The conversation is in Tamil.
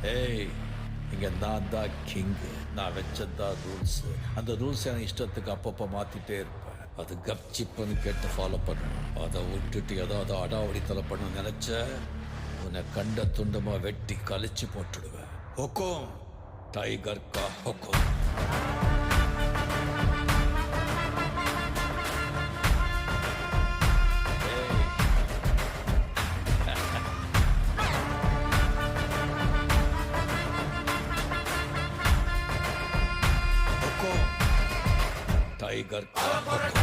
ஏய், இங்க நான் தான் கிங்கு. நான் வச்சதான் ரூல்ஸ். அந்த ரூல்ஸ் எனக்கு இஷ்டத்துக்கு அப்பப்போ மாத்திட்டே இருப்பேன். அது கப்சிப்புன்னு கேட்டு ஃபாலோ பண்ணணும். அதை விட்டுட்டு ஏதாவது அடாவடித்தலை பண்ண நினைச்ச உன்னை கண்ட துண்டமா வெட்டி கழிச்சு போட்டுடுவேன். ஹொக்கோம், டைகர் கா ஹொக்கோம். டைகர் கா ஹொக்கோம்.